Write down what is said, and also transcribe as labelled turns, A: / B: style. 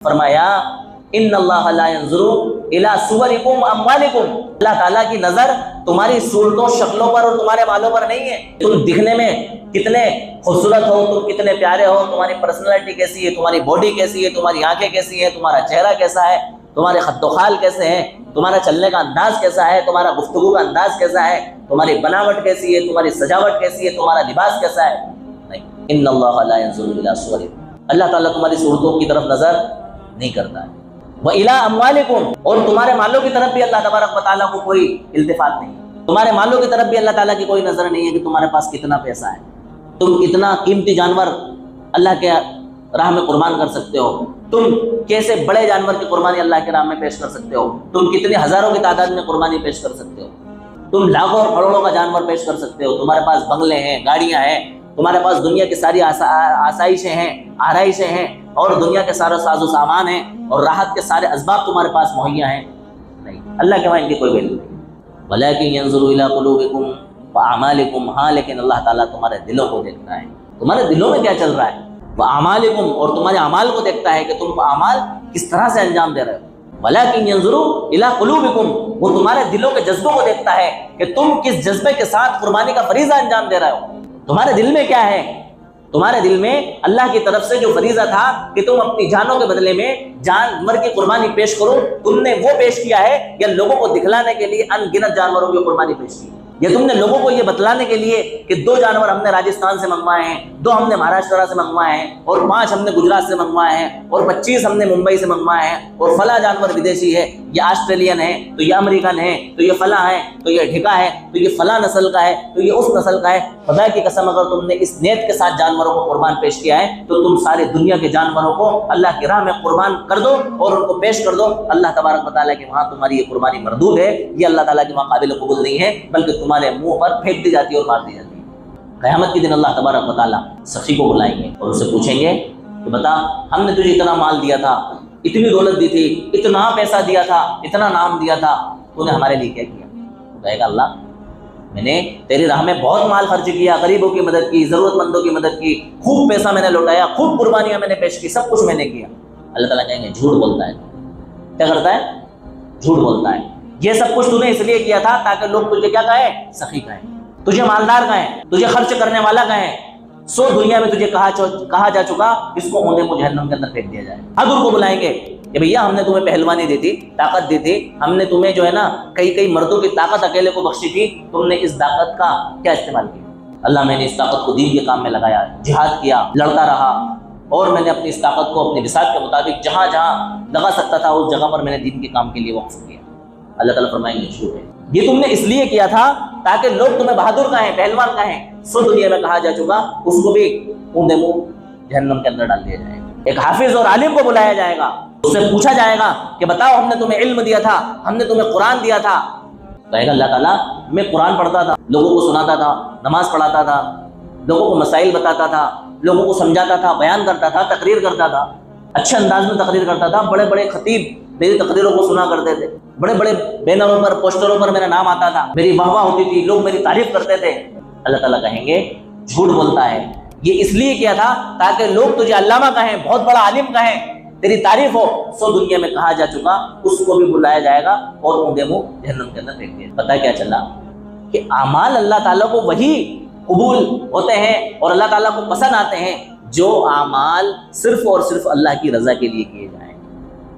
A: فرمایا ان اللہ لا ينظر الی صورکم اموالکم، اللہ تعالیٰ کی نظر تمہاری صورتوں شکلوں پر اور تمہارے مالوں پر نہیں ہے، تم دکھنے میں کتنے خوبصورت ہو، تم کتنے پیارے ہو، تمہاری پرسنالٹی کیسی ہے، تمہاری باڈی کیسی ہے، تمہاری آنکھیں کیسی ہیں، تمہارا چہرہ کیسا ہے، تمہارے خد و خال کیسے ہیں، تمہارا چلنے کا انداز کیسا ہے، تمہارا گفتگو کا انداز کیسا ہے، تمہاری بناوٹ کیسی ہے، تمہاری سجاوٹ کیسی ہے، تمہارا لباس کیسا ہے، نہیں، ان اللہ لا ينظر الی صورکم، اللہ تعالیٰ تمہاری صورتوں کی طرف نظر نہیں کرتا ہے، وَإِلَىٰ أَمْوَالِكُمْ، اور تمہارے مالوں کی طرف بھی اللہ تبارک و تعالیٰ کو کوئی التفات نہیں ہے، تمہارے مالوں کی طرف بھی اللہ تعالیٰ کی کوئی نظر نہیں ہے کہ تمہارے پاس کتنا پیسہ ہے، تم کتنا قیمتی جانور اللہ کے راہ میں قربان کر سکتے ہو، تم کیسے بڑے جانور کی قربانی اللہ کے راہ میں پیش کر سکتے ہو، تم کتنے ہزاروں کی تعداد میں قربانی پیش کر سکتے ہو، تم لاکھوں اور کروڑوں کا جانور پیش کر سکتے ہو، تمہارے پاس بنگلے ہیں، گاڑیاں ہیں، تمہارے پاس دنیا کی ساری آسائشیں ہیں، آرائشیں ہیں، اور دنیا کے سارے ساز و سامان ہیں، اور راحت کے سارے اسباب تمہارے پاس مہیا ہیں، نہیں، اللہ کے وہاں ان کی کوئی ویلیو نہیں، وَلَٰكِن يَنظُرُ إِلَىٰ قُلُوبِكُمْ وَأَعْمَالِكُمْ، ہاں لیکن اللہ تعالیٰ تمہارے دلوں کو دیکھتا ہے، تمہارے دلوں میں کیا چل رہا ہے، وَأَعْمَالِكُمْ، اور تمہارے اعمال کو دیکھتا ہے کہ تم اعمال کس طرح سے انجام دے رہے ہو، وَلَٰكِن يَنظُرُ إِلَىٰ قُلُوبِكُمْ، وہ تمہارے دلوں کے جذبوں کو دیکھتا ہے کہ تم کس جذبے کے ساتھ قربانی کا فریضہ انجام دے رہے ہو، تمہارے دل میں کیا ہے، تمہارے دل میں اللہ کی طرف سے جو فریضہ تھا کہ تم اپنی جانوں کے بدلے میں جانور کی قربانی پیش کرو، تم نے وہ پیش کیا ہے، یا لوگوں کو دکھلانے کے لیے ان گنت جانوروں کی قربانی پیش کی، یا تم نے لوگوں کو یہ بتلانے کے لیے کہ 2 جانور ہم نے راجستھان سے منگوائے ہیں، 2 ہم نے مہاراشٹر سے منگوائے ہیں، اور 5 ہم نے گجرات سے منگوائے ہیں، اور 25 ہم نے ممبئی سے منگوائے ہیں، اور فلاں جانور ودیشی ہے، یہ آسٹریلین ہے، تو یہ امریکن ہے، تو یہ فلاں ہے، تو یہ ڈھکا ہے، تو یہ فلاں نسل کا ہے، تو یہ اس نسل کا ہے، خدا کی قسم اگر تم نے اس نیت کے ساتھ جانوروں کو قربان پیش کیا ہے تو تم سارے دنیا کے جانوروں کو اللہ کی راہ میں قربان کر دو اور ان کو پیش کر دو، اللہ تبارک و تعالیٰ کے وہاں تمہاری یہ قربانی مردود ہے، یہ اللہ تعالیٰ کے وہاں قابل قبول نہیں ہے، بلکہ تمہارے منہ پر پھینک دی جاتی ہے اور مار دی جاتی ہے۔ قیامت کے دن اللہ تبارک و تعالیٰ سخی کو بلائیں گے اور اسے پوچھیں گے کہ بتا، ہم نے تجھے اتنا مال دیا تھا، اتنی دولت دی تھی، اتنا پیسہ دیا تھا، اتنا نام دیا تھا، تو نے ہمارے لیے کیا کیا؟ تو کہے گا اللہ میں نے تیری راہ میں بہت مال خرچ کیا، غریبوں کی مدد کی، ضرورت مندوں کی مدد کی، خوب پیسہ میں نے لوٹایا، خوب قربانیاں میں نے پیش کی، سب کچھ میں نے کیا۔ اللہ تعالیٰ کہیں گے جھوٹ بولتا ہے، کیا کرتا ہے؟ جھوٹ بولتا ہے، یہ سب کچھ تو نے اس لیے کیا تھا تاکہ لوگ تجھے کیا کہیں؟ سخی کہیں، تجھے مالدار کہیں، تجھے خرچ کرنے والا کہیں، سو دنیا میں تجھے کہا جا چکا، اس کو اوندے منہ جہنم کے اندر پھینک دیا جائے۔ حضور کو بلائیں گے کہ بھیا ہم نے تمہیں پہلوانی دی تھی، طاقت دی تھی، ہم نے تمہیں جو ہے نا کئی مردوں کی طاقت اکیلے کو بخشی تھی، تم نے اس طاقت کا کیا استعمال کیا؟ اللہ میں نے اس طاقت کو دین کے کام میں لگایا، جہاد کیا، لڑتا رہا، اور میں نے اپنی اس طاقت کو اپنی بساط کے مطابق جہاں جہاں لگا سکتا تھا اس جگہ پر میں نے دین کے کام کے لیے وقف کیا۔ اللہ تعالیٰ فرمائیں گے جھوٹ ہے، یہ تم نے اس لیے کیا تھا تاکہ لوگ تمہیں بہادر کہیں، پہلوان کہیں، سو دنیا میں کہا جا چکا، اس کو بھی اوندے منہ جہنم کے اندر ڈال دیا جائے گا۔ ایک حافظ اور عالم کو بلایا جائے گا، اس سے پوچھا جائے گا کہ بتاؤ ہم نے تمہیں علم دیا تھا، ہم نے تمہیں قرآن دیا تھا، کہے گا اللہ تعالیٰ میں قرآن پڑھتا تھا، لوگوں کو سناتا تھا، نماز پڑھاتا تھا، لوگوں کو مسائل بتاتا تھا، لوگوں کو سمجھاتا تھا، بیان کرتا تھا، تقریر کرتا تھا، اچھے انداز میں تقریر کرتا تھا، بڑے بڑے خطیب میری تقریروں کو سنا کرتے تھے، بڑے بڑے بینروں پر، پوسٹروں پر میرا نام آتا تھا، میری واہ واہ ہوتی تھی، لوگ میری تعریف کرتے تھے۔ اللہ تعالیٰ کہیں گے جھوٹ بولتا ہے، یہ اس لیے کیا تھا تاکہ لوگ تجھے علامہ کہیں، بہت بڑا عالم کہیں، تیری تعریف ہو، سو دنیا میں کہا جا چکا، اس کو بھی بلایا جائے گا اور اونگے منہ جہنم کے اندر پھینک دیا۔ پتہ کیا چلا کہ اعمال اللہ تعالیٰ کو وہی قبول ہوتے ہیں اور اللہ تعالیٰ کو پسند آتے ہیں جو اعمال صرف اور صرف اللہ کی رضا کے لیے کیے جائیں۔